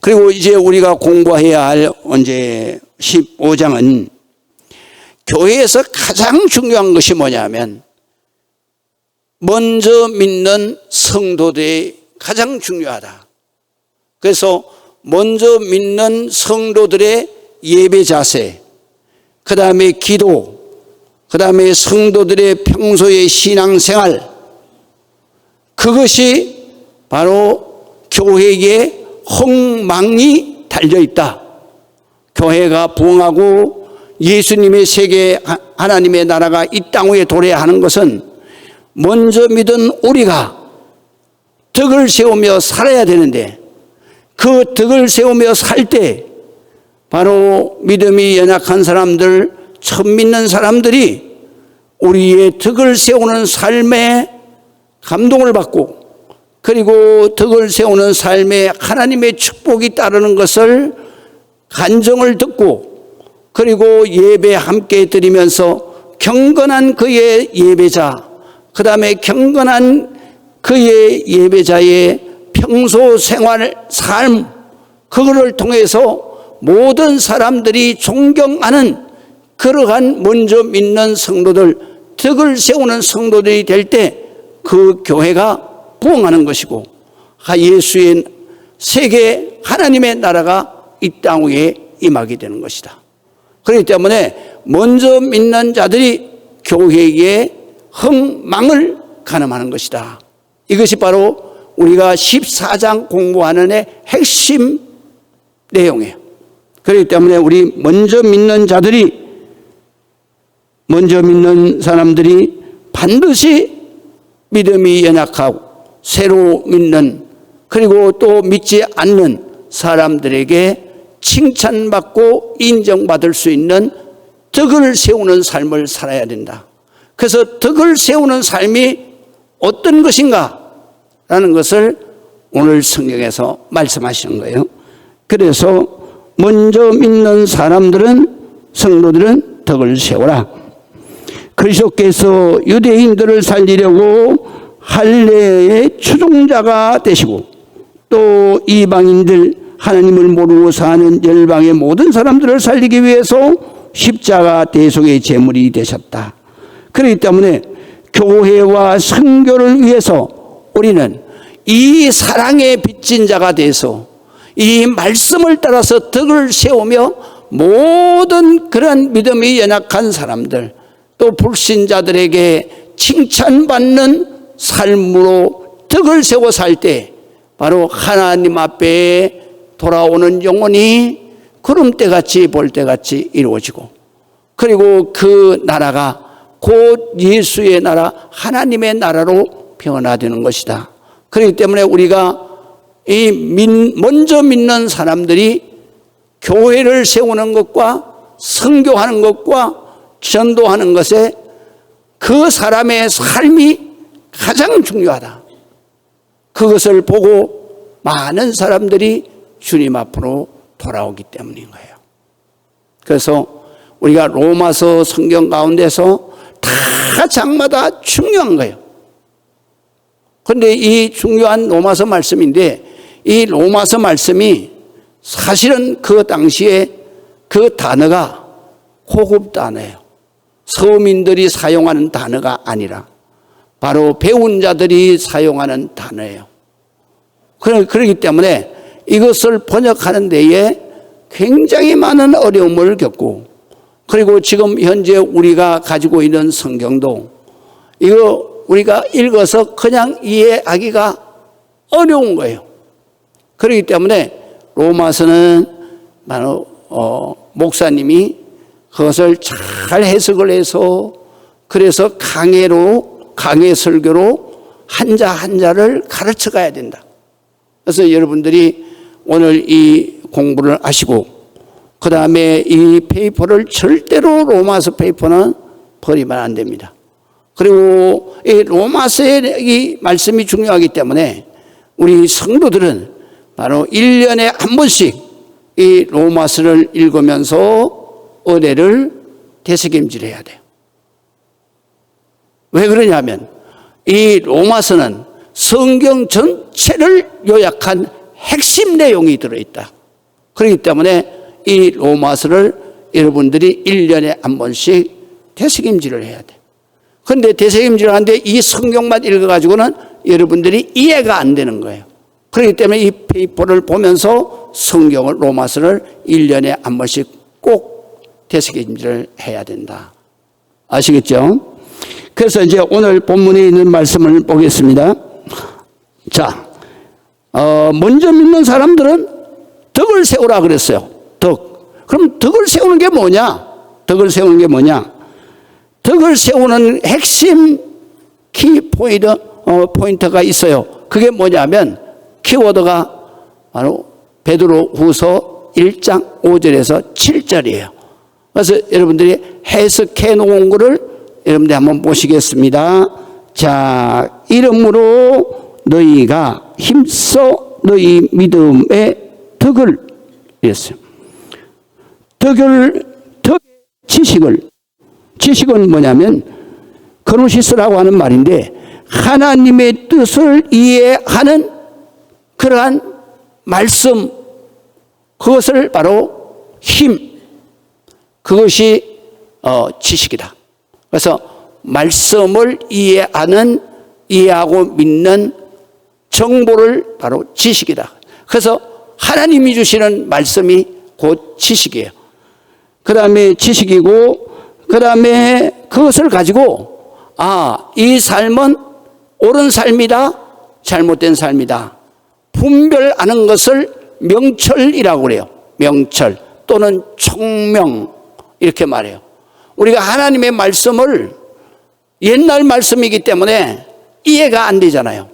그리고 이제 우리가 공부해야 할 이제 15장은 교회에서 가장 중요한 것이 뭐냐면 먼저 믿는 성도들이 가장 중요하다. 그래서 먼저 믿는 성도들의 예배 자세, 그 다음에 기도, 그 다음에 성도들의 평소의 신앙생활, 그것이 바로 교회에 흥망이 달려있다. 교회가 부흥하고 예수님의 세계 하나님의 나라가 이 땅 위에 도래하는 것은 먼저 믿은 우리가 덕을 세우며 살아야 되는데, 그 덕을 세우며 살 때 바로 믿음이 연약한 사람들, 처음 믿는 사람들이 우리의 덕을 세우는 삶에 감동을 받고, 그리고 덕을 세우는 삶에 하나님의 축복이 따르는 것을 간정을 듣고, 그리고 예배 함께 드리면서 경건한 그의 예배자, 그 다음에 경건한 그의 예배자의 평소 생활, 삶, 그거를 통해서 모든 사람들이 존경하는 그러한 먼저 믿는 성도들, 덕을 세우는 성도들이 될 때 그 교회가 부흥하는 것이고, 예수의 세계 하나님의 나라가 이 땅 위에 임하게 되는 것이다. 그렇기 때문에 먼저 믿는 자들이 교회의 흥망을 가늠하는 것이다. 이것이 바로 우리가 14장 공부하는 의 핵심 내용이에요. 그렇기 때문에 우리 먼저 믿는 자들이, 먼저 믿는 사람들이 반드시 믿음이 연약하고 새로 믿는, 그리고 또 믿지 않는 사람들에게 칭찬받고 인정받을 수 있는 덕을 세우는 삶을 살아야 된다. 그래서 덕을 세우는 삶이 어떤 것인가 라는 것을 오늘 성경에서 말씀하시는 거예요. 그래서 먼저 믿는 사람들은, 성도들은 덕을 세워라. 그리스도께서 유대인들을 살리려고 할례의 추종자가 되시고, 또 이방인들, 하나님을 모르고 사는 열방의 모든 사람들을 살리기 위해서 십자가 대속의 제물이 되셨다. 그렇기 때문에 교회와 선교를 위해서 우리는 이 사랑에 빚진 자가 돼서 이 말씀을 따라서 덕을 세우며 모든 그런 믿음이 연약한 사람들, 또 불신자들에게 칭찬받는 삶으로 덕을 세워 살 때 바로 하나님 앞에 돌아오는 영혼이 구름대같이 볼대같이 이루어지고, 그리고 그 나라가 곧 예수의 나라, 하나님의 나라로 변화되는 것이다. 그렇기 때문에 우리가 먼저 믿는 사람들이 교회를 세우는 것과 선교하는 것과 전도하는 것에 그 사람의 삶이 가장 중요하다. 그것을 보고 많은 사람들이 주님 앞으로 돌아오기 때문인 거예요. 그래서 우리가 로마서 성경 가운데서 다 장마다 중요한 거예요. 그런데 이 중요한 로마서 말씀인데, 이 로마서 말씀이 사실은 그 당시에 그 단어가 고급 단어예요. 서민들이 사용하는 단어가 아니라 바로 배운 자들이 사용하는 단어예요. 그렇기 때문에 이것을 번역하는 데에 굉장히 많은 어려움을 겪고, 그리고 지금 현재 우리가 가지고 있는 성경도 이거 우리가 읽어서 그냥 이해하기가 어려운 거예요. 그렇기 때문에 로마서는 바로 목사님이 그것을 잘 해석을 해서, 그래서 강해 설교로 한자 한자를 가르쳐 가야 된다. 그래서 여러분들이 오늘 이 공부를 하시고, 그 다음에 이 페이퍼를 절대로 로마서 페이퍼는 버리면 안 됩니다. 그리고 이 로마서의 이 말씀이 중요하기 때문에 우리 성도들은 바로 1년에 한 번씩 이 로마서를 읽으면서 은혜를 되새김질해야 돼요. 왜 그러냐면 이 로마서는 성경 전체를 요약한 핵심 내용이 들어있다. 그렇기 때문에 이 로마서를 여러분들이 1년에 한 번씩 되새김질을 해야 돼. 그런데 되새김질을 하는데 이 성경만 읽어가지고는 여러분들이 이해가 안 되는 거예요. 그렇기 때문에 이 페이퍼를 보면서 성경을, 로마서를 1년에 한 번씩 꼭 되새김질을 해야 된다. 아시겠죠? 그래서 이제 오늘 본문에 있는 말씀을 보겠습니다. 자, 먼저 믿는 사람들은 덕을 세우라 그랬어요. 덕. 그럼 덕을 세우는 게 뭐냐? 덕을 세우는 게 뭐냐? 덕을 세우는 핵심 포인트가 있어요. 그게 뭐냐면 키워드가 바로 베드로후서 1장 5절에서 7절이에요. 그래서 여러분들이 해석해 놓은 거를 여러분들이 한번 보시겠습니다. 자, 이러므로 너희가 힘써 너희 믿음의 덕을 이랬어요. 지식은 뭐냐면 그노시스라고 하는 말인데 하나님의 뜻을 이해하는 그러한 말씀, 그것을 바로 힘, 그것이 지식이다. 그래서 말씀을 이해하고 믿는 정보를 바로 지식이다. 그래서 하나님이 주시는 말씀이 곧 지식이에요. 그 다음에 지식이고, 그 다음에 그것을 가지고 이 삶은 옳은 삶이다, 잘못된 삶이다, 분별하는 것을 명철이라고 그래요. 명철 또는 총명, 이렇게 말해요. 우리가 하나님의 말씀을 옛날 말씀이기 때문에 이해가 안 되잖아요.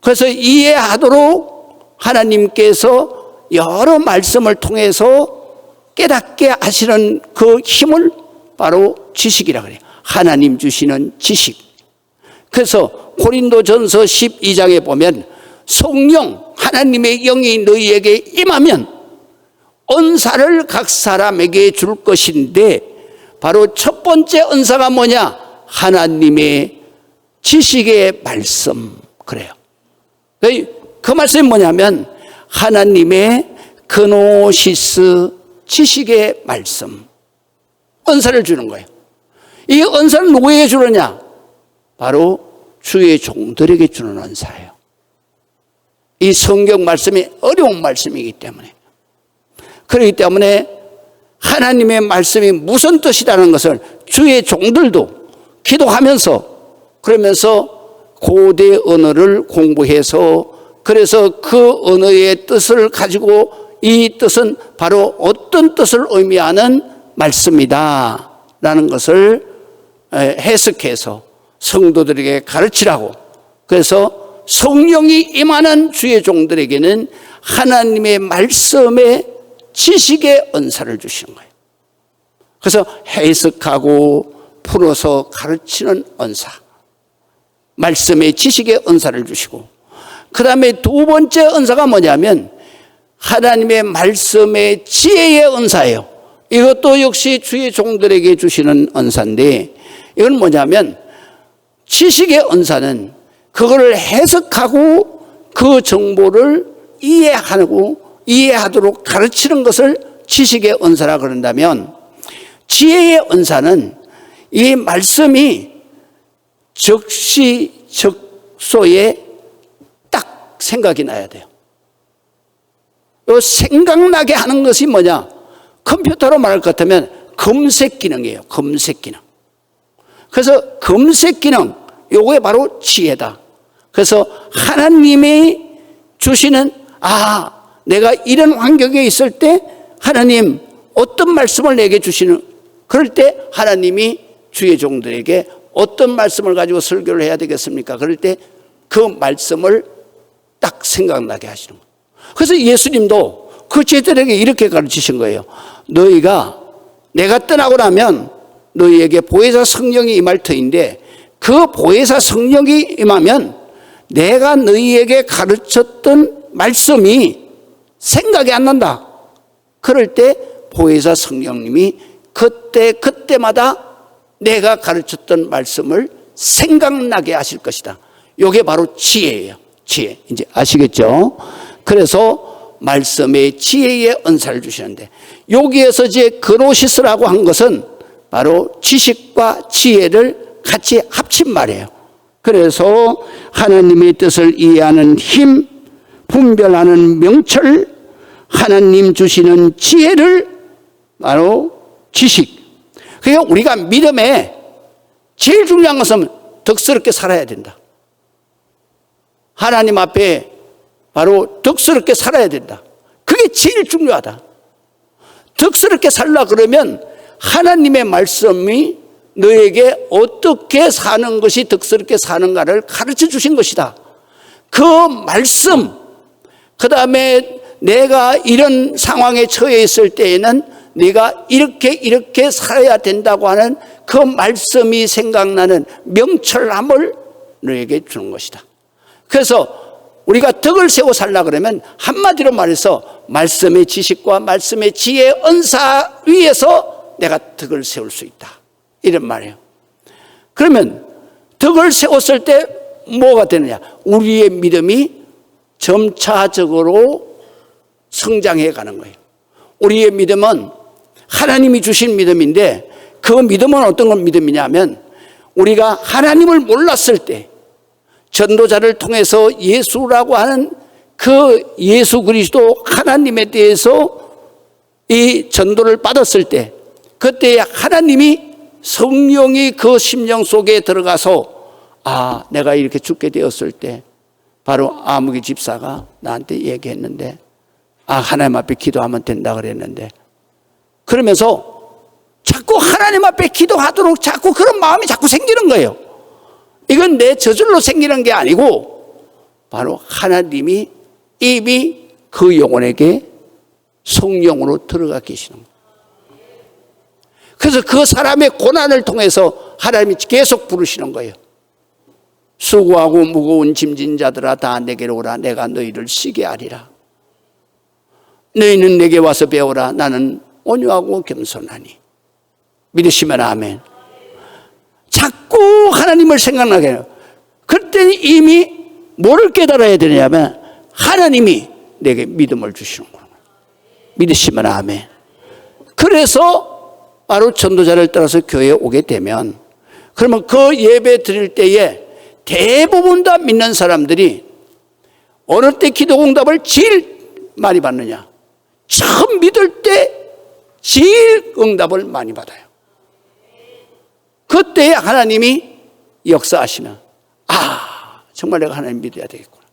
그래서 이해하도록 하나님께서 여러 말씀을 통해서 깨닫게 하시는 그 힘을 바로 지식이라고 해요. 하나님 주시는 지식. 그래서 고린도전서 12장에 보면 성령, 하나님의 영이 너희에게 임하면 은사를 각 사람에게 줄 것인데 바로 첫 번째 은사가 뭐냐? 하나님의 지식의 말씀. 그래요. 그 말씀이 뭐냐면 하나님의 그노시스 지식의 말씀, 은사를 주는 거예요. 이 은사는 누구에게 주느냐? 바로 주의 종들에게 주는 은사예요. 이 성경 말씀이 어려운 말씀이기 때문에, 그렇기 때문에 하나님의 말씀이 무슨 뜻이라는 것을 주의 종들도 기도하면서, 그러면서 고대 언어를 공부해서, 그래서 그 언어의 뜻을 가지고 이 뜻은 바로 어떤 뜻을 의미하는 말씀이다 라는 것을 해석해서 성도들에게 가르치라고. 그래서 성령이 임하는 주의 종들에게는 하나님의 말씀의 지식의 은사를 주시는 거예요. 그래서 해석하고 풀어서 가르치는 은사, 말씀의 지식의 은사를 주시고, 그 다음에 두 번째 은사가 뭐냐면 하나님의 말씀의 지혜의 은사예요. 이것도 역시 주의 종들에게 주시는 은사인데, 이건 뭐냐면 지식의 은사는 그거를 해석하고 그 정보를 이해하도록 가르치는 것을 지식의 은사라 그런다면, 지혜의 은사는 이 말씀이 적시적소에 딱 생각이 나야 돼요. 요 생각나게 하는 것이 뭐냐? 컴퓨터로 말할 것 같으면 검색 기능이에요. 검색 기능. 그래서 검색 기능, 요게 바로 지혜다. 그래서 하나님이 주시는, 내가 이런 환경에 있을 때 하나님 어떤 말씀을 내게 주시는, 그럴 때 하나님이 주의 종들에게 어떤 말씀을 가지고 설교를 해야 되겠습니까? 그럴 때 그 말씀을 딱 생각나게 하시는 거예요. 그래서 예수님도 그 제자들에게 이렇게 가르치신 거예요. 너희가 내가 떠나고 나면 너희에게 보혜사 성령이 임할 터인데, 그 보혜사 성령이 임하면 내가 너희에게 가르쳤던 말씀이 생각이 안 난다. 그럴 때 보혜사 성령님이 그때마다 내가 가르쳤던 말씀을 생각나게 하실 것이다. 이게 바로 지혜예요. 지혜. 이제 아시겠죠? 그래서 말씀의 지혜의 은사를 주시는데, 여기에서 이제 그노시스라고 한 것은 바로 지식과 지혜를 같이 합친 말이에요. 그래서 하나님의 뜻을 이해하는 힘, 분별하는 명철, 하나님 주시는 지혜를 바로 지식. 그러니까 우리가 믿음에 제일 중요한 것은 덕스럽게 살아야 된다. 하나님 앞에 바로 덕스럽게 살아야 된다. 그게 제일 중요하다. 덕스럽게 살라 그러면 하나님의 말씀이 너에게 어떻게 사는 것이 덕스럽게 사는가를 가르쳐 주신 것이다. 그 말씀, 그 다음에 내가 이런 상황에 처해 있을 때에는 네가 이렇게 살아야 된다고 하는 그 말씀이 생각나는 명철함을 너에게 주는 것이다. 그래서 우리가 덕을 세워 살라 그러면 한마디로 말해서 말씀의 지식과 말씀의 지혜의 은사 위에서 내가 덕을 세울 수 있다, 이런 말이에요. 그러면 덕을 세웠을 때 뭐가 되느냐? 우리의 믿음이 점차적으로 성장해 가는 거예요. 우리의 믿음은 하나님이 주신 믿음인데, 그 믿음은 어떤 믿음이냐면, 우리가 하나님을 몰랐을 때 전도자를 통해서 예수라고 하는 그 예수 그리스도 하나님에 대해서 이 전도를 받았을 때, 그때 하나님이 성령이 그 심령 속에 들어가서, 아, 내가 이렇게 죽게 되었을 때 바로 아무개 집사가 나한테 얘기했는데, 아, 하나님 앞에 기도하면 된다 그랬는데, 그러면서 자꾸 하나님 앞에 기도하도록 자꾸 그런 마음이 자꾸 생기는 거예요. 이건 내 저절로 생기는 게 아니고 바로 하나님이 이미 그 영혼에게 성령으로 들어가 계시는 거예요. 그래서 그 사람의 고난을 통해서 하나님이 계속 부르시는 거예요. 수고하고 무거운 짐진 자들아 다 내게로 오라. 내가 너희를 쉬게 하리라. 너희는 내게 와서 배우라. 나는 온유하고 겸손하니. 믿으시면 아멘. 자꾸 하나님을 생각나게 해요. 그때는 이미 뭐를 깨달아야 되냐면 하나님이 내게 믿음을 주시는 거예요. 믿으시면 아멘. 그래서 바로 전도자를 따라서 교회에 오게 되면, 그러면 그 예배 드릴 때에 대부분 다 믿는 사람들이 어느 때 기도 응답을 제일 많이 받느냐? 처음 믿을 때 제일 응답을 많이 받아요. 그때 하나님이 역사하시면, 아, 정말 내가 하나님 믿어야 되겠구나.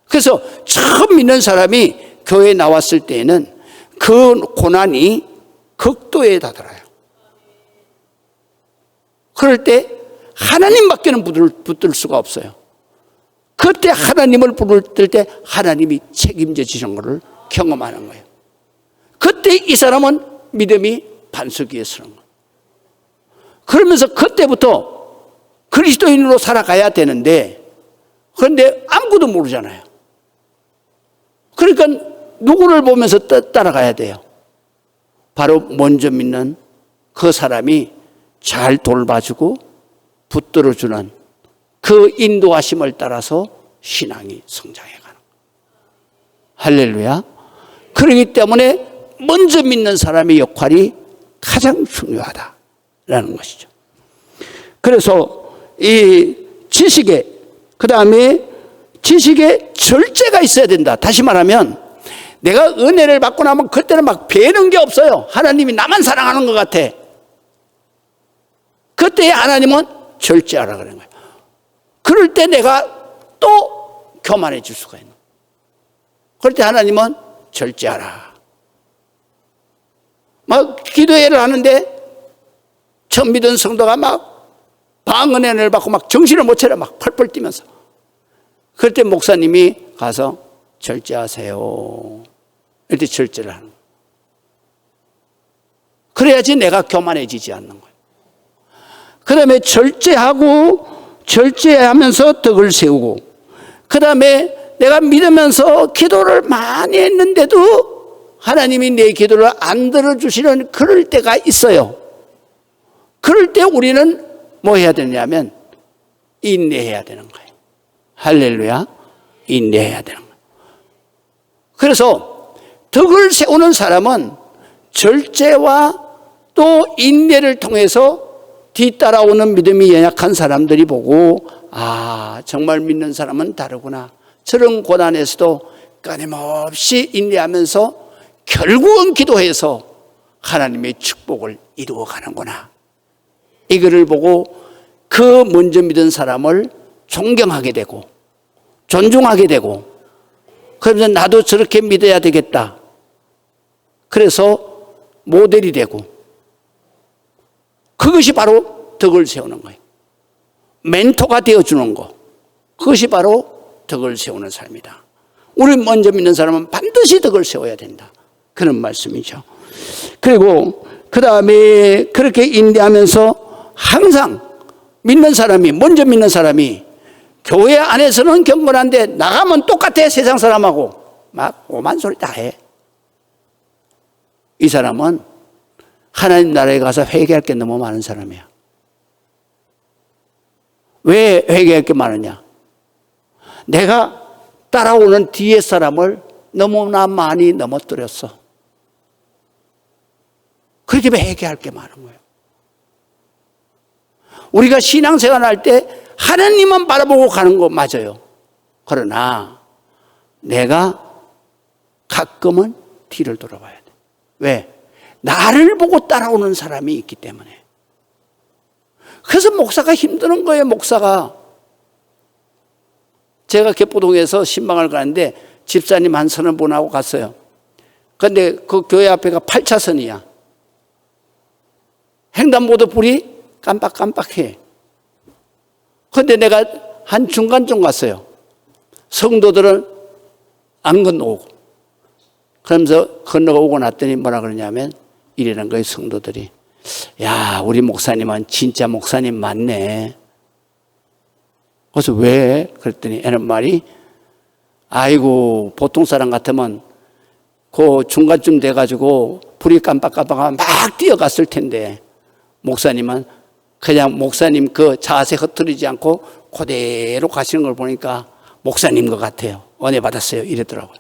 그래서 처음 믿는 사람이 교회에 나왔을 때에는 그 고난이 극도에 다다라요. 그럴 때 하나님밖에는 붙들 수가 없어요. 그때 하나님을 부를 때 하나님이 책임져 주시는 것을 경험하는 거예요. 그때 이 사람은 믿음이 반석 위에 서는 거예요. 그러면서 그때부터 그리스도인으로 살아가야 되는데, 그런데 아무것도 모르잖아요. 그러니까 누구를 보면서 따라가야 돼요? 바로 먼저 믿는 그 사람이 잘 돌봐주고 붙들어주는 그 인도하심을 따라서 신앙이 성장해가는 거예요. 할렐루야. 그렇기 때문에 먼저 믿는 사람의 역할이 가장 중요하다라는 것이죠. 그래서 이 지식에, 그 다음에 지식에 절제가 있어야 된다. 다시 말하면 내가 은혜를 받고 나면 그때는 막 배는 게 없어요. 하나님이 나만 사랑하는 것 같아. 그때 하나님은 절제하라 그러는 거예요. 그럴 때 내가 또 교만해질 수가 있는 거예요. 그럴 때 하나님은 절제하라. 막 기도회를 하는데 처음 믿은 성도가 막 방은혜를 받고 막 정신을 못 차려 막 펄펄 뛰면서, 그럴 때 목사님이 가서 절제하세요. 이렇게 절제를 하는 거예요. 그래야지 내가 교만해지지 않는 거예요. 그 다음에 절제하면서 덕을 세우고, 그 다음에 내가 믿으면서 기도를 많이 했는데도 하나님이 내 기도를 안 들어주시는 그럴 때가 있어요. 그럴 때 우리는 뭐 해야 되냐면 인내해야 되는 거예요. 할렐루야. 인내해야 되는 거예요. 그래서 덕을 세우는 사람은 절제와 또 인내를 통해서 뒤따라오는 믿음이 연약한 사람들이 보고 정말 믿는 사람은 다르구나. 저런 고난에서도 끊임없이 인내하면서 결국은 기도해서 하나님의 축복을 이루어가는구나. 이거를 보고 그 먼저 믿은 사람을 존경하게 되고 존중하게 되고 그러면서 나도 저렇게 믿어야 되겠다. 그래서 모델이 되고 그것이 바로 덕을 세우는 거예요. 멘토가 되어주는 거. 그것이 바로 덕을 세우는 삶이다. 우리 먼저 믿는 사람은 반드시 덕을 세워야 된다. 그런 말씀이죠. 그리고 그 다음에 그렇게 인내하면서 항상 믿는 사람이, 먼저 믿는 사람이 교회 안에서는 경건한데 나가면 똑같아. 세상 사람하고 막 오만 소리 다 해. 이 사람은 하나님 나라에 가서 회개할 게 너무 많은 사람이야. 왜 회개할 게 많으냐? 내가 따라오는 뒤에 사람을 너무나 많이 넘어뜨렸어. 그렇게 회개할 게 많은 거예요. 우리가 신앙생활 할 때 하나님만 바라보고 가는 거 맞아요. 그러나 내가 가끔은 뒤를 돌아봐야 돼. 왜? 나를 보고 따라오는 사람이 있기 때문에. 그래서 목사가 힘드는 거예요. 목사가. 제가 개포동에서 신방을 가는데 집사님 한 서너 분하고 갔어요. 그런데 그 교회 앞에가 8차선이야. 횡단보도 불이 깜빡깜빡해. 그런데 내가 한 중간쯤 갔어요. 성도들은 안 건너오고. 그러면서 건너오고 났더니 뭐라 그러냐면 이러는 거예요. 성도들이. 야, 우리 목사님은 진짜 목사님 맞네. 그래서 왜? 그랬더니 애는 말이 아이고 보통 사람 같으면 그 중간쯤 돼가지고 불이 깜빡깜빡하면 막 뛰어갔을 텐데 목사님은 그냥 목사님 그 자세 흐트리지 않고 그대로 가시는 걸 보니까 목사님 것 같아요. 은혜 받았어요. 이랬더라고요.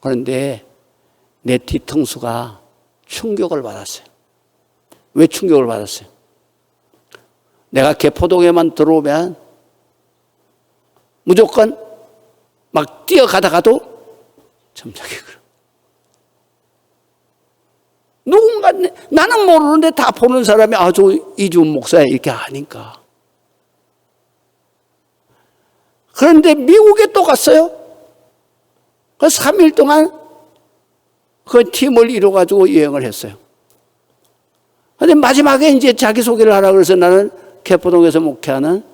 그런데 내 뒤통수가 충격을 받았어요. 왜 충격을 받았어요? 내가 개포동에만 들어오면 무조건 막 뛰어가다가도 점잖게 그래. 누군가 나는 모르는데 다 보는 사람이 아주 이주은 목사야 이렇게 하니까. 그런데 미국에 또 갔어요. 그래서 3일 동안 그 팀을 이뤄가지고 여행을 했어요. 그런데 마지막에 이제 자기소개를 하라고 그래서 나는 개포동에서 목회하는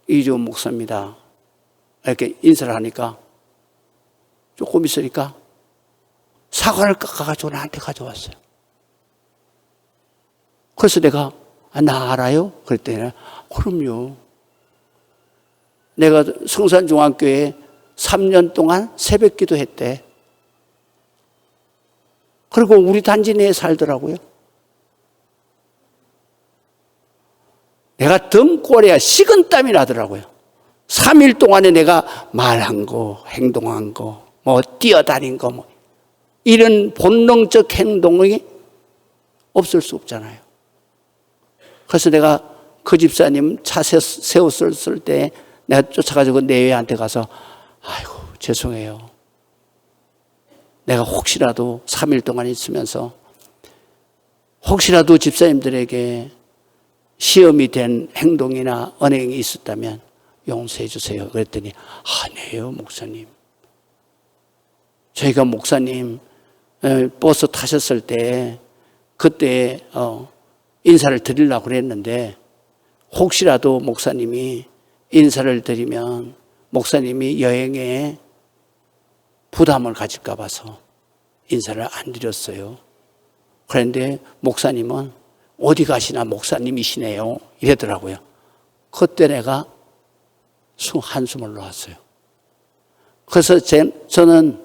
이주은 목사입니다. 이렇게 인사를 하니까 조금 있으니까 사과를 깎아가지고 나한테 가져왔어요. 그래서 내가 나 알아요? 그랬더니 그럼요. 내가 성산중앙교회에 3년 동안 새벽기도 했대. 그리고 우리 단지 내에 살더라고요. 내가 등골에 식은땀이 나더라고요. 3일 동안에 내가 말한 거, 행동한 거, 뭐 뛰어다닌 거, 뭐 이런 본능적 행동이 없을 수 없잖아요. 그래서 내가 그 집사님 차 세웠을 때 내가 쫓아가지고 내외한테 가서 아이고 죄송해요. 내가 혹시라도 3일 동안 있으면서 혹시라도 집사님들에게 시험이 된 행동이나 언행이 있었다면 용서해 주세요. 그랬더니 아니에요 목사님. 저희가 목사님 버스 타셨을 때 그때 인사를 드리려고 그랬는데 혹시라도 목사님이 인사를 드리면 목사님이 여행에 부담을 가질까 봐서 인사를 안 드렸어요. 그런데 목사님은 어디 가시나 목사님이시네요. 이러더라고요. 그때 내가 한숨을 놓았어요. 그래서 저는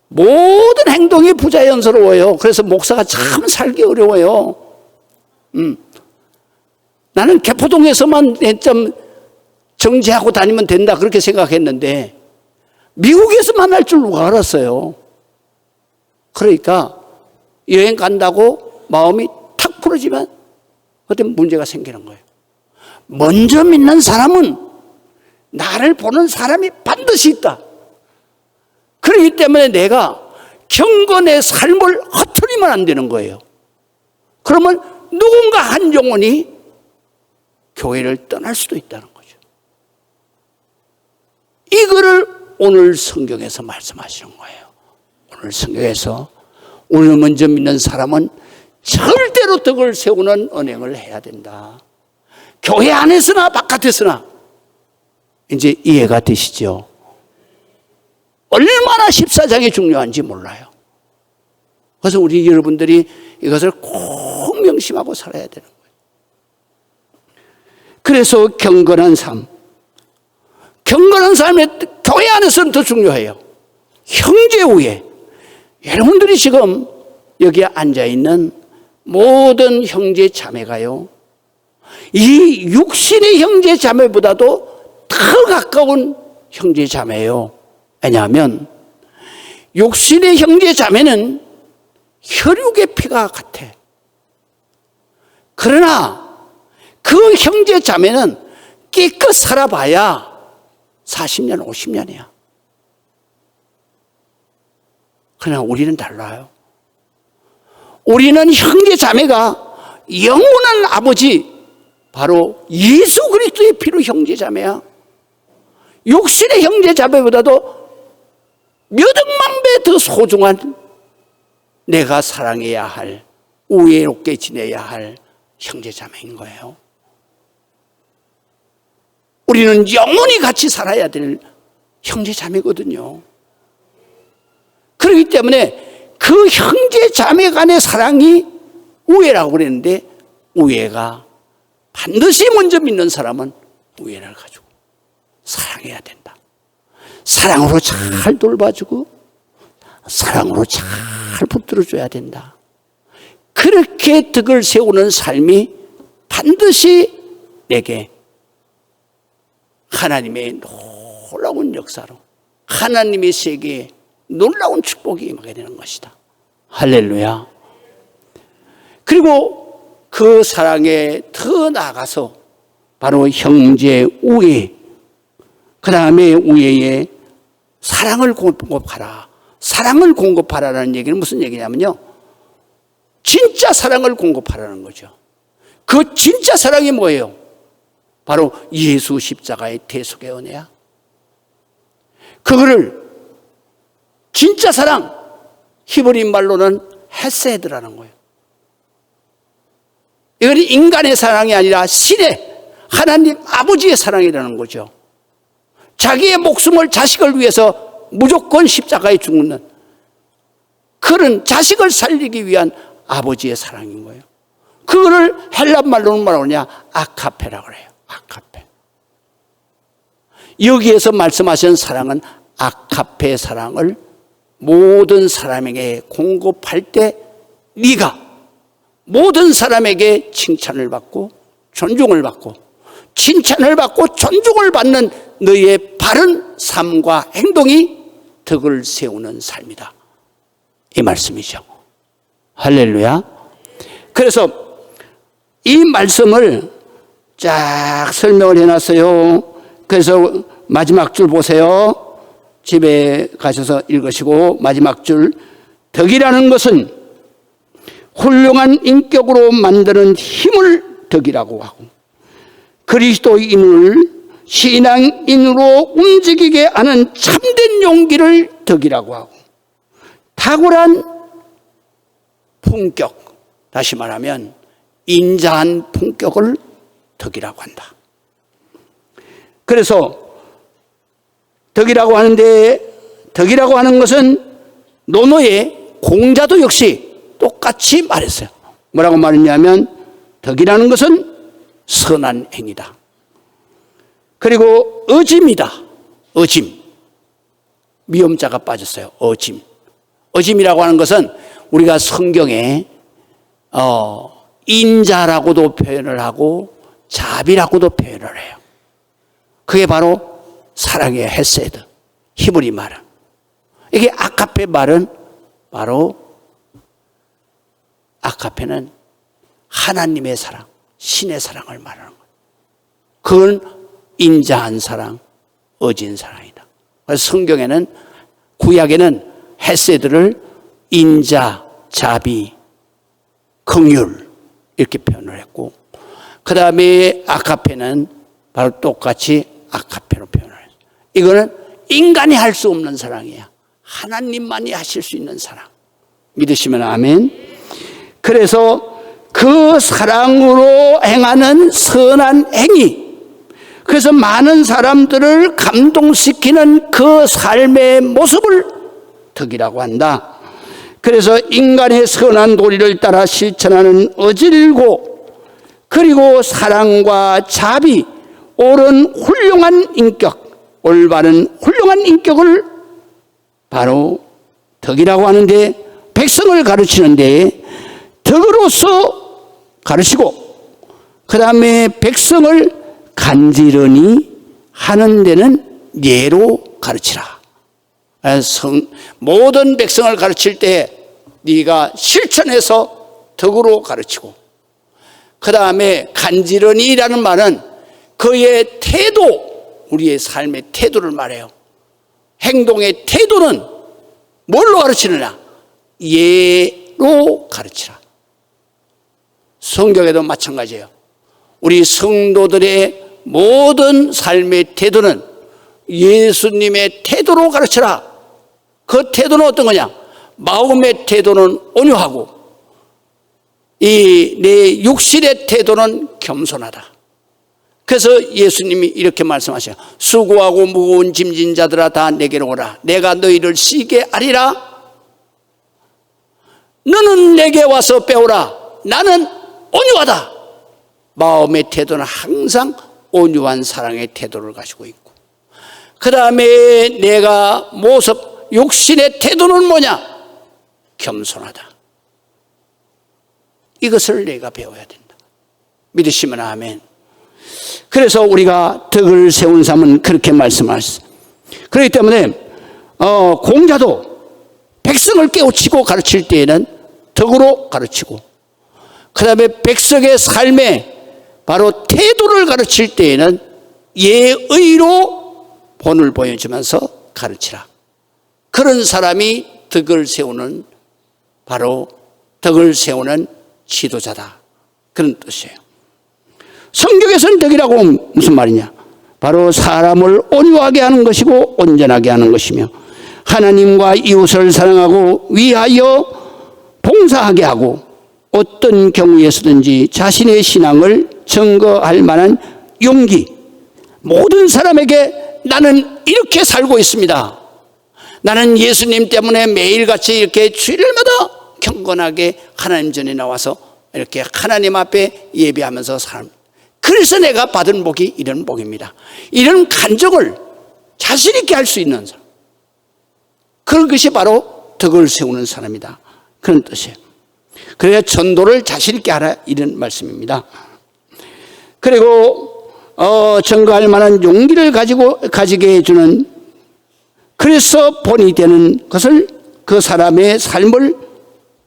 모든 행동이 부자연스러워요. 그래서 목사가 참 살기 어려워요. 나는 개포동에서만 좀 정지하고 다니면 된다 그렇게 생각했는데 미국에서 만날 줄 누가 알았어요. 그러니까 여행 간다고 마음이 탁 풀어지면 어떤 문제가 생기는 거예요. 먼저 믿는 사람은 나를 보는 사람이 반드시 있다. 그렇기 때문에 내가 경건의 삶을 허투리면 안 되는 거예요. 그러면 누군가 한 영혼이 교회를 떠날 수도 있다는 거죠. 이거를 오늘 성경에서 말씀하시는 거예요. 오늘 성경에서 오늘 먼저 믿는 사람은 절대로 덕을 세우는 언행을 해야 된다. 교회 안에서나 바깥에서나 이제 이해가 되시죠? 얼마나 14장이 중요한지 몰라요. 그래서 우리 여러분들이 이것을 꼭 명심하고 살아야 되는 거예요. 그래서 경건한 삶. 경건한 삶이 교회 안에서는 더 중요해요. 형제 우애. 여러분들이 지금 여기에 앉아있는 모든 형제 자매가요, 이 육신의 형제 자매보다도 더 가까운 형제 자매예요. 왜냐하면 육신의 형제 자매는 혈육의 피가 같아. 그러나 그 형제 자매는 깨끗 살아봐야 40년, 50년이야. 그러나 우리는 달라요. 우리는 형제 자매가 영원한 아버지, 바로 예수 그리스도의 피로 형제 자매야. 육신의 형제 자매보다도 몇 억만 배 더 소중한, 내가 사랑해야 할, 우애롭게 지내야 할 형제 자매인 거예요. 우리는 영원히 같이 살아야 될 형제 자매거든요. 그렇기 때문에 그 형제 자매 간의 사랑이 우애라고 그랬는데, 우애가 반드시 먼저 믿는 사람은 우애를 가지고 사랑해야 된다. 사랑으로 잘 돌봐주고 사랑으로 잘 붙들어줘야 된다. 그렇게 덕을 세우는 삶이 반드시 내게 하나님의 놀라운 역사로, 하나님의 세계에 놀라운 축복이 임하게 되는 것이다. 할렐루야. 그리고 그 사랑에 더 나아가서 바로 형제 우애, 그 다음에 우애에 사랑을 공급하라. 사랑을 공급하라는 얘기는 무슨 얘기냐면요, 진짜 사랑을 공급하라는 거죠. 그 진짜 사랑이 뭐예요? 바로 예수 십자가의 대속의 은혜야. 그거를 진짜 사랑, 히브리 말로는 헤세드라는 거예요. 이건 인간의 사랑이 아니라 신의, 하나님 아버지의 사랑이라는 거죠. 자기의 목숨을 자식을 위해서 무조건 십자가에 죽는 그런 자식을 살리기 위한 아버지의 사랑인 거예요. 그거를 헬라 말로는 뭐라고 하냐? 아카페라고 그래요. 아카페. 여기에서 말씀하신 사랑은 아카페 사랑을 모든 사람에게 공급할 때 네가 모든 사람에게 칭찬을 받고 존중을 받고 칭찬을 받고 존중을 받는 너의 바른 삶과 행동이 덕을 세우는 삶이다. 이 말씀이죠. 할렐루야. 그래서 이 말씀을 쫙 설명을 해놨어요. 그래서 마지막 줄 보세요. 집에 가셔서 읽으시고 마지막 줄, 덕이라는 것은 훌륭한 인격으로 만드는 힘을 덕이라고 하고, 그리스도인을 신앙인으로 움직이게 하는 참된 용기를 덕이라고 하고, 탁월한 품격, 다시 말하면 인자한 품격을 덕이라고 한다. 그래서 덕이라고 하는데, 덕이라고 하는 것은 논어의 공자도 역시 똑같이 말했어요. 뭐라고 말했냐면, 덕이라는 것은 선한 행위다. 그리고 어짐이다. 어짐. 미음자가 빠졌어요. 어짐. 어짐이라고 하는 것은 우리가 성경에 인자라고도 표현을 하고 자비라고도 표현을 해요. 그게 바로 사랑의 헤세드, 히브리 말은. 이게 아카페 말은 바로 아가페는 하나님의 사랑, 신의 사랑을 말하는 거예요. 그건 인자한 사랑, 어진 사랑이다. 그래서 성경에는, 구약에는 헤세드를 인자, 자비, 긍휼 이렇게 표현을 했고, 그 다음에 아가페는 바로 똑같이 아가페로 표현을 했어요. 이거는 인간이 할 수 없는 사랑이야. 하나님만이 하실 수 있는 사랑. 믿으시면 아멘. 그래서 그 사랑으로 행하는 선한 행위, 그래서 많은 사람들을 감동시키는 그 삶의 모습을 덕이라고 한다. 그래서 인간의 선한 도리를 따라 실천하는 어질고, 그리고 사랑과 자비, 옳은 훌륭한 인격, 올바른 훌륭한 인격을 바로 덕이라고 하는데, 백성을 가르치는데 덕으로서 가르치고, 그 다음에 백성을 간지런히 하는 데는 예로 가르치라. 모든 백성을 가르칠 때 네가 실천해서 덕으로 가르치고, 그 다음에 간지런히라는 말은 그의 태도, 우리의 삶의 태도를 말해요. 행동의 태도는 뭘로 가르치느냐? 예로 가르치라. 성경에도 마찬가지예요. 우리 성도들의 모든 삶의 태도는 예수님의 태도로 가르치라. 그 태도는 어떤 거냐? 마음의 태도는 온유하고, 이 내 육신의 태도는 겸손하다. 그래서 예수님이 이렇게 말씀하셔요. 수고하고 무거운 짐진 자들아 다 내게로 오라. 내가 너희를 쉬게 하리라. 너는 내게 와서 배우라. 나는 온유하다. 마음의 태도는 항상 온유한 사랑의 태도를 가지고 있고, 그 다음에 내가 모습, 육신의 태도는 뭐냐? 겸손하다. 이것을 내가 배워야 된다. 믿으시면 아멘. 그래서 우리가 덕을 세운 사람은 그렇게 말씀하셨어요. 그렇기 때문에 공자도 백성을 깨우치고 가르칠 때에는 덕으로 가르치고, 그 다음에 백성의 삶에 바로 태도를 가르칠 때에는 예의로 본을 보여주면서 가르치라. 그런 사람이 덕을 세우는, 바로 덕을 세우는 지도자다. 그런 뜻이에요. 성경에서는 덕이라고 무슨 말이냐? 바로 사람을 온유하게 하는 것이고 온전하게 하는 것이며, 하나님과 이웃을 사랑하고 위하여 봉사하게 하고, 어떤 경우에서든지 자신의 신앙을 증거할 만한 용기. 모든 사람에게 나는 이렇게 살고 있습니다. 나는 예수님 때문에 매일같이 이렇게 주일마다 경건하게 하나님 전에 나와서 이렇게 하나님 앞에 예배하면서 살아갑니다. 그래서 내가 받은 복이 이런 복입니다. 이런 간증을 자신 있게 할 수 있는 사람, 그런 것이 바로 덕을 세우는 사람이다. 그런 뜻이에요. 그래야 전도를 자신 있게 하라, 이런 말씀입니다. 그리고 증거할 만한 용기를 가지게 해주는, 그래서 본이 되는 것을, 그 사람의 삶을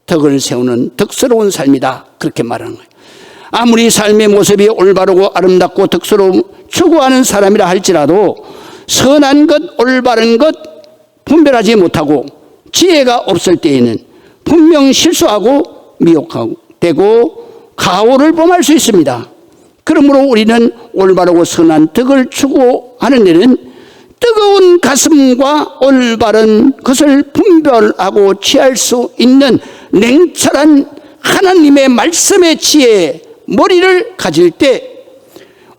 덕을 세우는 덕스러운 삶이다. 그렇게 말하는 거예요. 아무리 삶의 모습이 올바르고 아름답고 덕스러움 추구하는 사람이라 할지라도 선한 것, 올바른 것 분별하지 못하고 지혜가 없을 때에는 분명 실수하고 미혹하고 되고 가오를 범할 수 있습니다. 그러므로 우리는 올바르고 선한 덕을 추구하는 데는 뜨거운 가슴과 올바른 것을 분별하고 취할 수 있는 냉철한 하나님의 말씀의 지혜에 머리를 가질 때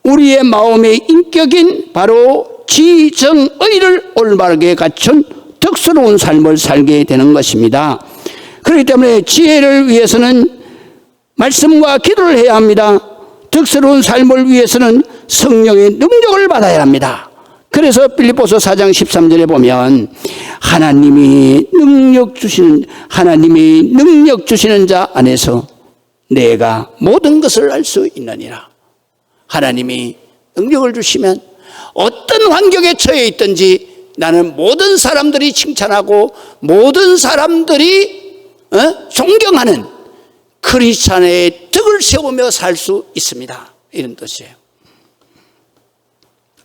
우리의 마음의 인격인 바로 지정의를 올바르게 갖춘 덕스러운 삶을 살게 되는 것입니다. 그렇기 때문에 지혜를 위해서는 말씀과 기도를 해야 합니다. 덕스러운 삶을 위해서는 성령의 능력을 받아야 합니다. 그래서 빌립보서 4장 13절에 보면 하나님이 능력 주시는 자 안에서 내가 모든 것을 알 수 있느니라. 하나님이 능력을 주시면 어떤 환경에 처해 있든지 나는 모든 사람들이 칭찬하고 모든 사람들이 존경하는 크리스찬의 덕을 세우며 살 수 있습니다. 이런 뜻이에요.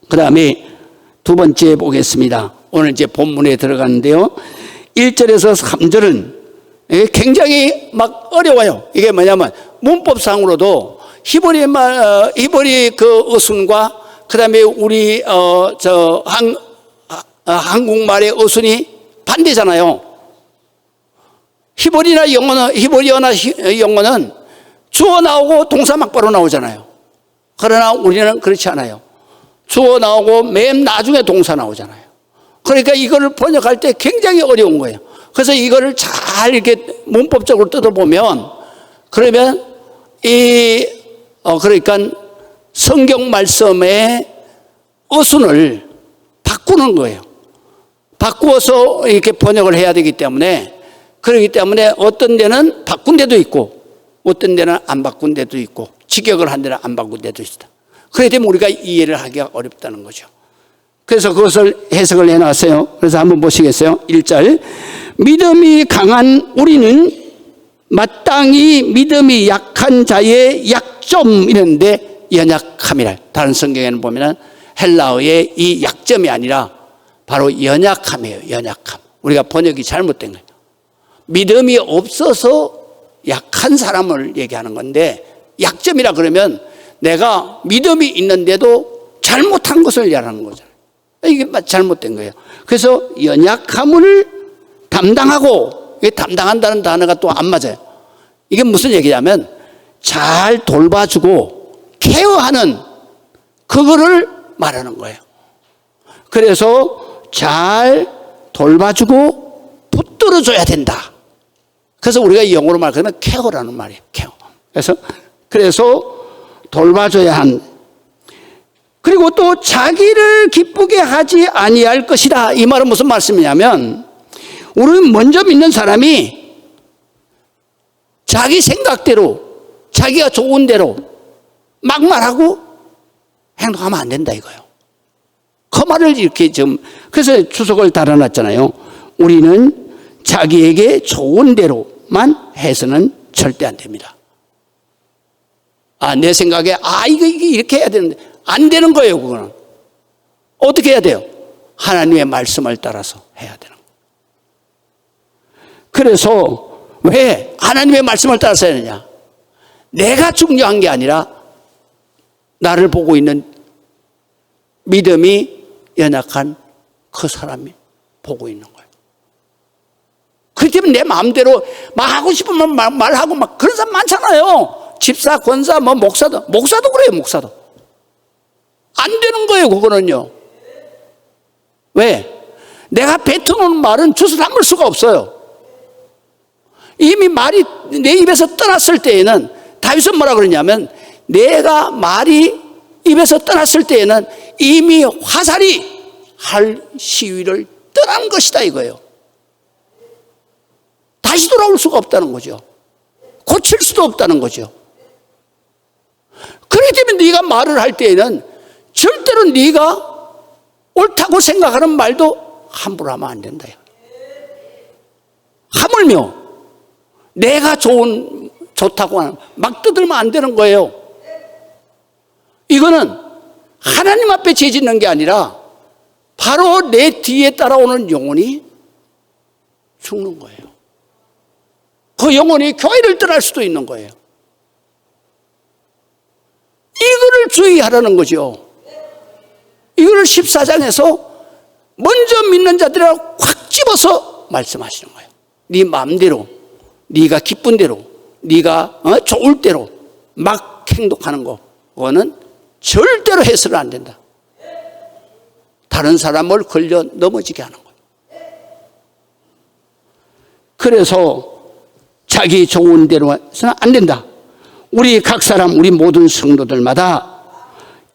그 다음에 두 번째 보겠습니다. 오늘 이제 본문에 들어가는데요. 1절에서 3절은 굉장히 막 어려워요. 이게 뭐냐면 문법상으로도 히브리 그 어순과 그 다음에 우리 한국말의 어순이 반대잖아요. 히브리어나 영어는 주어 나오고 동사 막바로 나오잖아요. 그러나 우리는 그렇지 않아요. 주어 나오고 맨 나중에 동사 나오잖아요. 그러니까 이거를 번역할 때 굉장히 어려운 거예요. 그래서 이거를 잘 이렇게 문법적으로 뜯어보면, 그러면 그러니까 성경 말씀의 어순을 바꾸는 거예요. 바꾸어서 이렇게 번역을 해야 되기 때문에, 그렇기 때문에 어떤 데는 바꾼 데도 있고, 어떤 데는 안 바꾼 데도 있고, 직역을 한 데는 안 바꾼 데도 있다. 그렇기 때문에 우리가 이해를 하기가 어렵다는 거죠. 그래서 그것을 해석을 해놨어요. 그래서 한번 보시겠어요? 1절. 믿음이 강한 우리는 마땅히 믿음이 약한 자의 약점 이런데 연약함이라. 다른 성경에는 보면은 헬라어의 이 약점이 아니라 바로 연약함이에요. 연약함. 우리가 번역이 잘못된 거예요. 믿음이 없어서 약한 사람을 얘기하는 건데, 약점이라 그러면 내가 믿음이 있는데도 잘못한 것을 얘기하는 거잖아요. 이게 잘못된 거예요. 그래서 연약함을 담당하고, 이게 담당한다는 단어가 또 안 맞아요. 이게 무슨 얘기냐면 잘 돌봐주고 케어하는 그거를 말하는 거예요. 그래서 잘 돌봐주고 붙들어줘야 된다. 그래서 우리가 영어로 말하면 케어라는 말이에요. 케어. 그래서 돌봐줘야 한. 그리고 또 자기를 기쁘게 하지 아니할 것이다. 이 말은 무슨 말씀이냐면, 우리는 먼저 믿는 사람이 자기 생각대로, 자기가 좋은 대로 막 말하고 행동하면 안 된다 이거예요. 그 말을 이렇게 그래서 주석을 달아놨잖아요. 우리는 자기에게 좋은 대로만 해서는 절대 안 됩니다. 내 생각에 이게 이렇게 해야 되는데 안 되는 거예요. 그거는 어떻게 해야 돼요? 하나님의 말씀을 따라서 해야 되는 거예요. 그래서 왜 하나님의 말씀을 따라서 해야 되냐? 내가 중요한 게 아니라 나를 보고 있는 믿음이 연약한 그 사람이 보고 있는 거예요. 그렇기 때문에 내 마음대로 막 하고 싶으면 말하고 막 그런 사람 많잖아요. 집사, 권사, 목사도 그래요. 목사도 안 되는 거예요. 그거는요. 왜? 내가 뱉어놓은 말은 주워 담을 수가 없어요. 이미 말이 내 입에서 떠났을 때에는, 다윗은 뭐라 그러냐면, 내가 말이 입에서 떠났을 때에는 이미 화살이 할 시위를 떠난 것이다 이거예요. 다시 돌아올 수가 없다는 거죠. 고칠 수도 없다는 거죠. 그렇기 때문에 네가 말을 할 때에는 절대로 네가 옳다고 생각하는 말도 함부로 하면 안 된다. 하물며 내가 좋다고 하는 막 떠들면 안 되는 거예요. 이거는 하나님 앞에 죄짓는 게 아니라 바로 내 뒤에 따라오는 영혼이 죽는 거예요. 그 영혼이 교회를 떠날 수도 있는 거예요. 이거를 주의하라는 거죠. 이거를 14장에서 먼저 믿는 자들이라고 확 집어서 말씀하시는 거예요. 네 마음대로, 네가 기쁜 대로, 네가 좋을 대로 막 행동하는 거, 그거는 절대로 해서는 안 된다. 다른 사람을 걸려 넘어지게 하는 거예요. 그래서 자기 좋은 대로 해서는 안 된다. 우리 각 사람, 우리 모든 성도들마다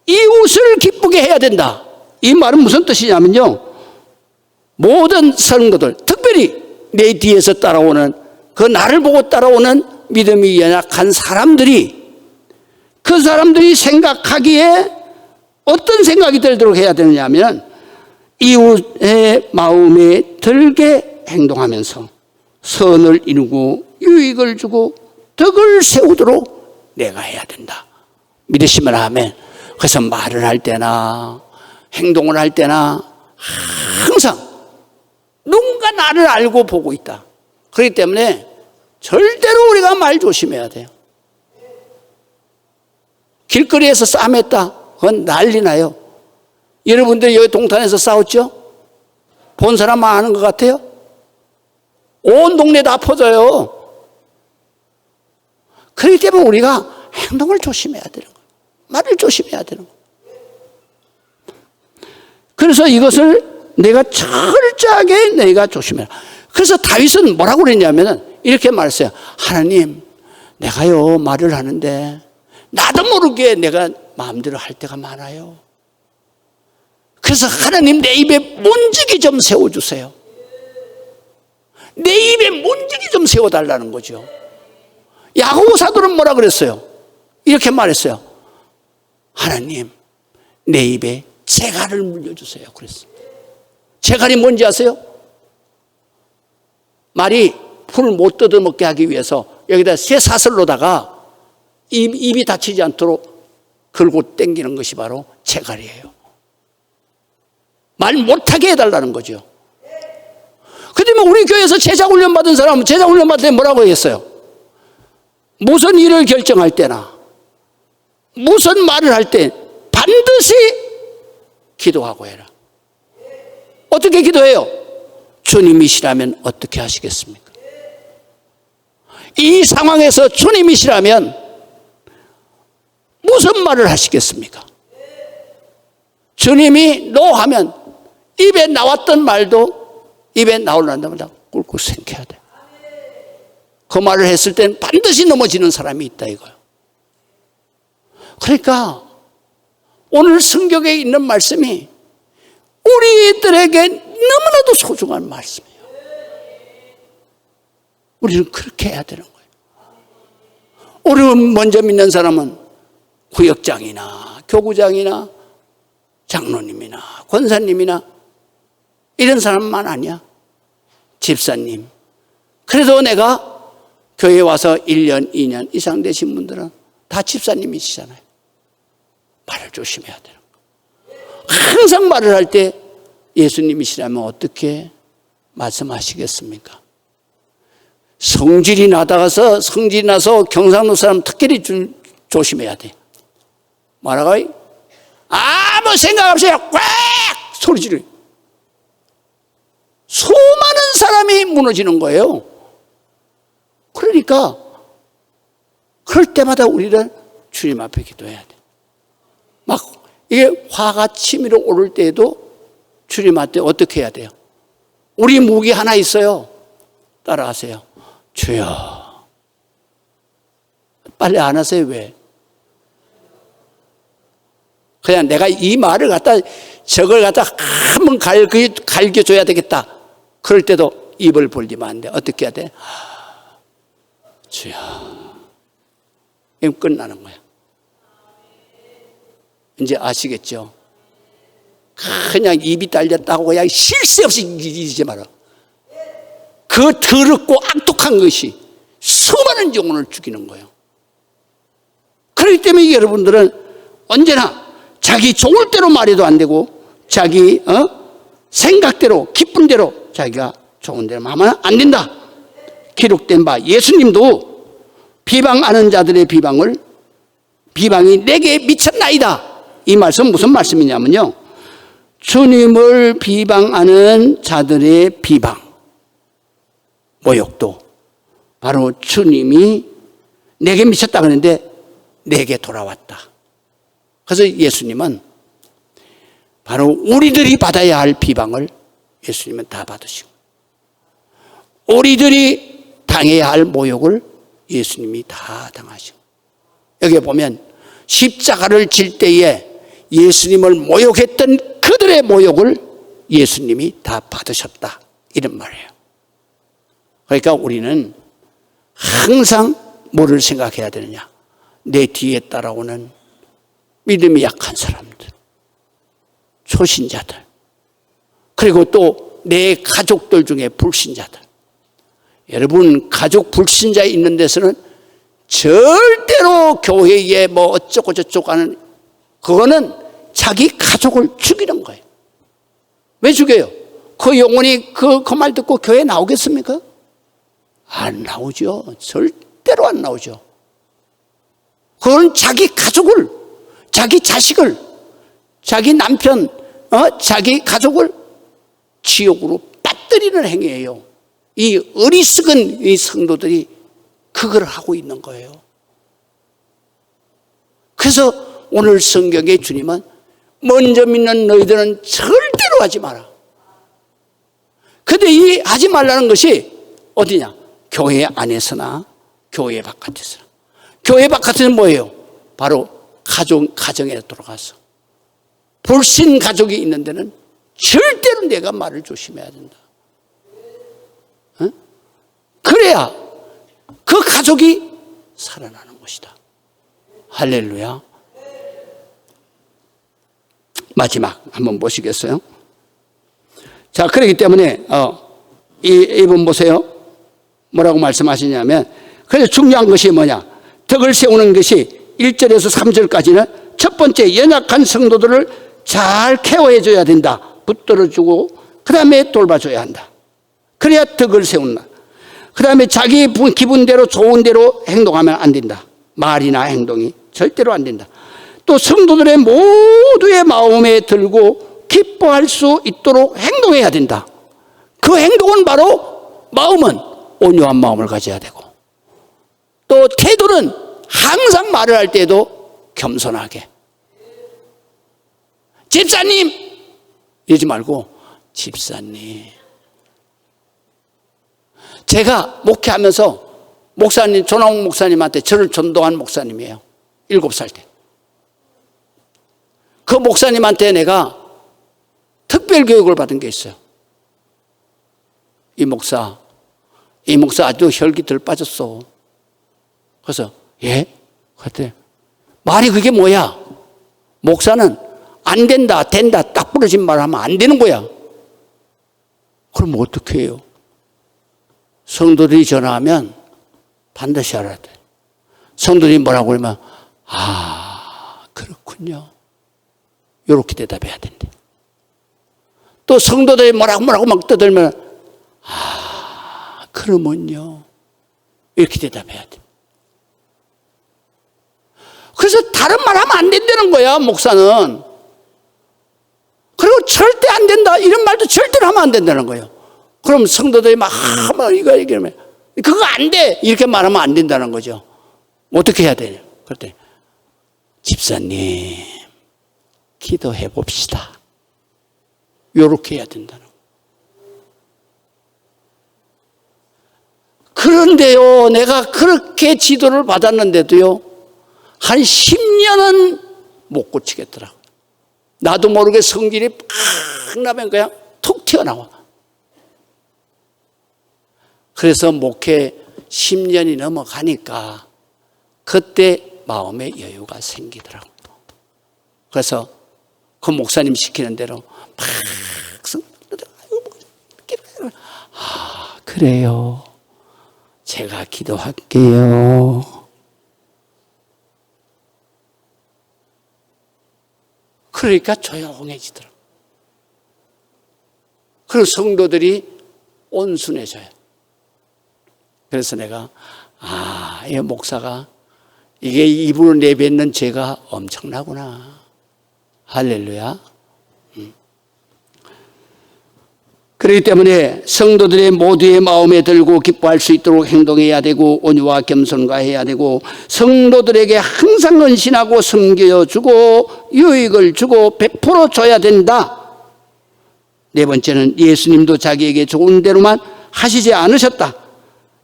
이웃을 기쁘게 해야 된다. 이 말은 무슨 뜻이냐면요, 모든 성도들, 특별히 내 뒤에서 따라오는, 그 나를 보고 따라오는 믿음이 연약한 사람들이, 그 사람들이 생각하기에 어떤 생각이 들도록 해야 되느냐 하면, 이웃의 마음에 들게 행동하면서 선을 이루고 유익을 주고 덕을 세우도록 내가 해야 된다. 믿으시면 아멘. 그래서 말을 할 때나 행동을 할 때나 항상 누군가 나를 알고 보고 있다. 그렇기 때문에 절대로 우리가 말 조심해야 돼요. 길거리에서 싸움했다. 그건 난리 나요. 여러분들이 여기 동탄에서 싸웠죠? 본 사람만 아는 것 같아요? 온 동네 다 퍼져요. 그렇기 때문에 우리가 행동을 조심해야 되는 거예요. 말을 조심해야 되는 거예요. 그래서 이것을 내가 철저하게 내가 조심해라. 그래서 다윗은 뭐라고 그랬냐면 이렇게 말했어요. 하나님, 내가요 말을 하는데 나도 모르게 내가 마음대로 할 때가 많아요. 그래서 하나님, 내 입에 문지기 좀 세워주세요. 내 입에 문지기 좀 세워달라는 거죠. 야고보 사도는 뭐라 그랬어요? 이렇게 말했어요. 하나님, 내 입에 재갈을 물려주세요. 그랬어요. 재갈이 뭔지 아세요? 말이 풀을 못 뜯어먹게 하기 위해서 여기다 쇠사슬로다가 입이 다치지 않도록 걸고 당기는 것이 바로 재갈이에요. 말 못하게 해달라는 거죠. 그러면 우리 교회에서 제자훈련 받은 사람은 제자훈련 받을 때 뭐라고 했어요? 무슨 일을 결정할 때나 무슨 말을 할 때 반드시 기도하고 해라. 어떻게 기도해요? 주님이시라면 어떻게 하시겠습니까? 이 상황에서 주님이시라면 무슨 말을 하시겠습니까? 주님이 노 하면 입에 나왔던 말도 입에 나오려는 다 꿀꿀 생겨야 돼. 그 말을 했을 때는 반드시 넘어지는 사람이 있다 이거예요. 그러니까 오늘 성경에 있는 말씀이 우리들에게 너무나도 소중한 말씀이에요. 우리는 그렇게 해야 되는 거예요. 우리 먼저 믿는 사람은 구역장이나 교구장이나 장로님이나 권사님이나 이런 사람만 아니야. 집사님. 그래도 내가 교회에 와서 1년, 2년 이상 되신 분들은 다 집사님이시잖아요. 말을 조심해야 되는 거예요. 항상 말을 할 때 예수님이시라면 어떻게 말씀하시겠습니까? 성질이 나서 경상도 사람 특별히 조심해야 돼. 뭐라고? 아무 생각 없이 꽉 소리 지르. 수많은 사람이 무너지는 거예요. 그러니까 그럴 때마다 우리는 주님 앞에 기도해야 돼. 막 이게 화가 치밀어 오를 때에도 주님 앞에 어떻게 해야 돼요? 우리 무기 하나 있어요. 따라하세요. 주여. 빨리 안 하세요. 왜? 그냥 내가 이 말을 갖다 저걸 갖다 한번 갈겨줘야 되겠다. 그럴 때도 입을 벌리면 안 돼. 어떻게 해야 돼? 주여. 이건 끝나는 거야. 이제 아시겠죠? 그냥 입이 딸렸다고 그냥 쉴 새 없이 이러지 마라. 그 더럽고 악독한 것이 수많은 영혼을 죽이는 거예요. 그렇기 때문에 여러분들은 언제나 자기 좋을 대로 말해도 안 되고 자기 생각대로 기쁜 대로 자기가 좋은 대로 하면 안 된다. 기록된 바 예수님도 비방하는 자들의 비방이 내게 미쳤나이다. 이 말씀 무슨 말씀이냐면요, 주님을 비방하는 자들의 비방, 모욕도 바로 주님이 내게 미쳤다 그랬는데 내게 돌아왔다. 그래서 예수님은 바로 우리들이 받아야 할 비방을 예수님은 다 받으시고 우리들이 당해야 할 모욕을 예수님이 다 당하시고, 여기 보면 십자가를 질 때에 예수님을 모욕했던 그들의 모욕을 예수님이 다 받으셨다, 이런 말이에요. 그러니까 우리는 항상 뭐를 생각해야 되느냐, 내 뒤에 따라오는 믿음이 약한 사람들, 초신자들, 그리고 또 내 가족들 중에 불신자들. 여러분, 가족 불신자 있는 데서는 절대로 교회에 뭐 어쩌고 저쩌고 하는, 그거는 자기 가족을 죽이는 거예요. 왜 죽여요? 그 영혼이 그 말 듣고 교회에 나오겠습니까? 안 나오죠. 절대로 안 나오죠. 그건 자기 가족을, 자기 자식을, 자기 남편, 자기 가족을 지옥으로 빠뜨리는 행위예요. 이 어리석은 이 성도들이 그걸 하고 있는 거예요. 그래서 오늘 성경에 주님은 먼저 믿는 너희들은 절대로 하지 마라. 근데 이 하지 말라는 것이 어디냐? 교회 안에서나 교회 바깥에서나. 교회 바깥에는 뭐예요? 바로 가정에 들어가서 불신 가족이 있는 데는 절대로 내가 말을 조심해야 된다. 그래야 그 가족이 살아나는 것이다. 할렐루야. 마지막 한번 보시겠어요? 자, 그렇기 때문에 이분 보세요. 뭐라고 말씀하시냐면, 그래서 중요한 것이 뭐냐? 덕을 세우는 것이 1절에서 3절까지는 첫 번째, 연약한 성도들을 잘 케어해 줘야 된다. 붙들어주고 그 다음에 돌봐줘야 한다. 그래야 덕을 세운다. 그 다음에 자기 기분대로 좋은 대로 행동하면 안 된다. 말이나 행동이 절대로 안 된다. 또 성도들의 모두의 마음에 들고 기뻐할 수 있도록 행동해야 된다. 그 행동은 바로 마음은 온유한 마음을 가져야 되고, 또 태도는 항상 말을 할 때도 겸손하게, 집사님 이러지 말고 집사님. 제가 목회하면서 목사님, 조남욱 목사님한테 저를 전도한 목사님이에요. 7살 때. 그 목사님한테 내가 특별 교육을 받은 게 있어요. 이 목사 아주 혈기들 빠졌어. 그래서 예? 그랬더니 말이 그게 뭐야? 목사는 안 된다, 된다, 딱 부러진 말 하면 안 되는 거야. 그럼 어떻게 해요? 성도들이 전화하면 반드시 알아야 돼. 성도들이 뭐라고 그러면 그렇군요. 이렇게 대답해야 된대. 또 성도들이 뭐라고 막 떠들면 그러면요. 이렇게 대답해야 돼. 그래서 다른 말 하면 안 된다는 거야, 목사는. 그리고 절대 안 된다, 이런 말도 절대로 하면 안 된다는 거예요. 그럼 성도들이 막 이거 얘기하면 그거 안 돼, 이렇게 말하면 안 된다는 거죠. 어떻게 해야 되냐? 그랬더니 집사님 기도해 봅시다. 이렇게 해야 된다는 거예요. 그런데요, 내가 그렇게 지도를 받았는데도요, 한 10년은 못 고치겠더라고요. 나도 모르게 성질이 팍 나면 그냥 툭 튀어나와. 그래서 목회 10년이 넘어가니까 그때 마음의 여유가 생기더라고요. 그래서 그 목사님 시키는 대로 막 그래요. 제가 기도할게요. 그러니까 조용해지더라고요. 그리고 성도들이 온순해져요. 그래서 내가 이 목사가 이게 입으로 내뱉는 죄가 엄청나구나. 할렐루야. 그렇기 때문에 성도들의 모두의 마음에 들고 기뻐할 수 있도록 행동해야 되고, 온유와 겸손과 해야 되고, 성도들에게 항상 헌신하고 섬겨주고 유익을 주고 베풀어 줘야 된다. 네 번째는 예수님도 자기에게 좋은 대로만 하시지 않으셨다.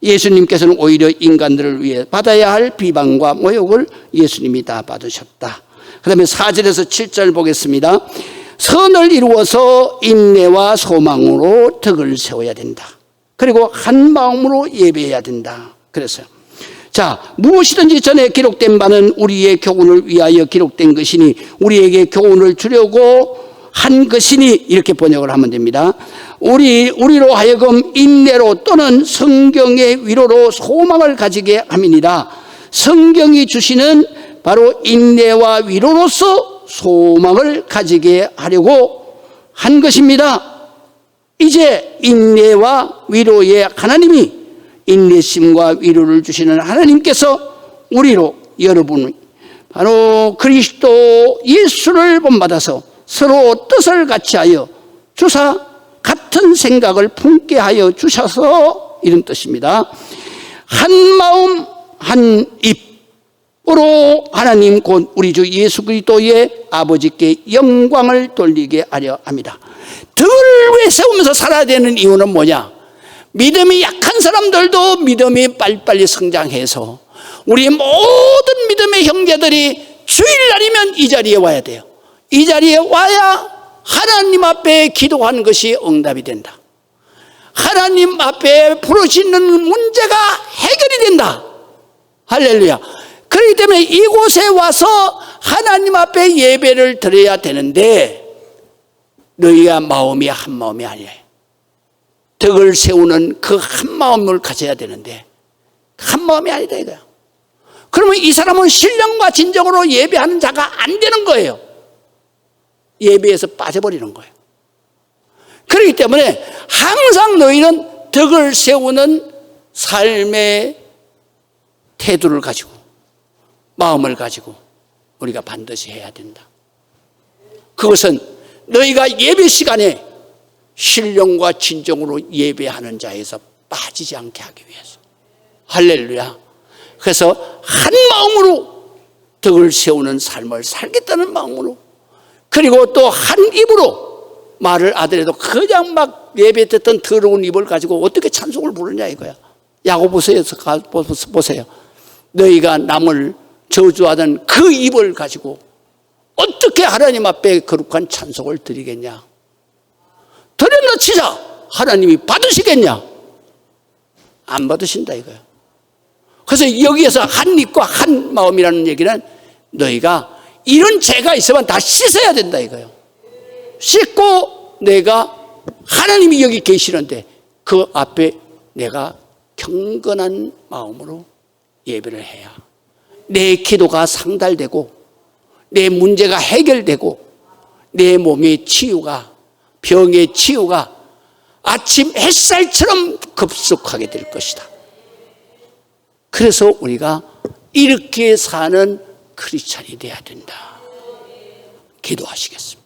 예수님께서는 오히려 인간들을 위해 받아야 할 비방과 모욕을 예수님이 다 받으셨다. 그 다음에 4절에서 7절 보겠습니다. 선을 이루어서 인내와 소망으로 덕을 세워야 된다. 그리고 한 마음으로 예배해야 된다. 그랬어요. 자, 무엇이든지 전에 기록된 바는 우리의 교훈을 위하여 기록된 것이니 우리에게 교훈을 주려고 한 것이니, 이렇게 번역을 하면 됩니다. 우리로 하여금 인내로 또는 성경의 위로로 소망을 가지게 함이니라. 성경이 주시는 바로 인내와 위로로서 소망을 가지게 하려고 한 것입니다. 이제 인내와 위로의 하나님이, 인내심과 위로를 주시는 하나님께서 우리로, 여러분이 바로 그리스도 예수를 본받아서 서로 뜻을 같이 하여 주사 같은 생각을 품게 하여 주셔서, 이런 뜻입니다. 한 마음 한 입으로 하나님 곧 우리 주 예수 그리스도의 아버지께 영광을 돌리게 하려 합니다. 덕을 왜 세우면서 살아야 되는 이유는 뭐냐? 믿음이 약한 사람들도 믿음이 빨리빨리 성장해서 우리 모든 믿음의 형제들이 주일날이면 이 자리에 와야 돼요. 이 자리에 와야 하나님 앞에 기도하는 것이 응답이 된다. 하나님 앞에 부르시는 문제가 해결이 된다. 할렐루야. 그렇기 때문에 이곳에 와서 하나님 앞에 예배를 드려야 되는데, 너희가 마음이 한 마음이 아니에요. 덕을 세우는 그 한 마음을 가져야 되는데 한 마음이 아니다 이거야. 그러면 이 사람은 신령과 진정으로 예배하는 자가 안 되는 거예요. 예배에서 빠져버리는 거예요. 그렇기 때문에 항상 너희는 덕을 세우는 삶의 태도를 가지고, 마음을 가지고 우리가 반드시 해야 된다. 그것은 너희가 예배 시간에 신령과 진정으로 예배하는 자에서 빠지지 않게 하기 위해서. 할렐루야. 그래서 한 마음으로 덕을 세우는 삶을 살겠다는 마음으로, 그리고 또 한 입으로 말을 하더라도 그냥 막 예배 듣던 더러운 입을 가지고 어떻게 찬송을 부르냐 이거야. 야고보서에서 보세요. 너희가 남을 저주하던 그 입을 가지고 어떻게 하나님 앞에 거룩한 찬송을 드리겠냐? 드렸나 치자 하나님이 받으시겠냐? 안 받으신다 이거야. 그래서 여기에서 한 입과 한 마음이라는 얘기는 너희가 이런 죄가 있으면 다 씻어야 된다 이거예요. 씻고 내가 하나님이 여기 계시는데 그 앞에 내가 경건한 마음으로 예배를 해야 내 기도가 상달되고 내 문제가 해결되고 내 몸의 치유가, 병의 치유가 아침 햇살처럼 급속하게 될 것이다. 그래서 우리가 이렇게 사는 크리스찬이 돼야 된다. 기도하시겠습니다.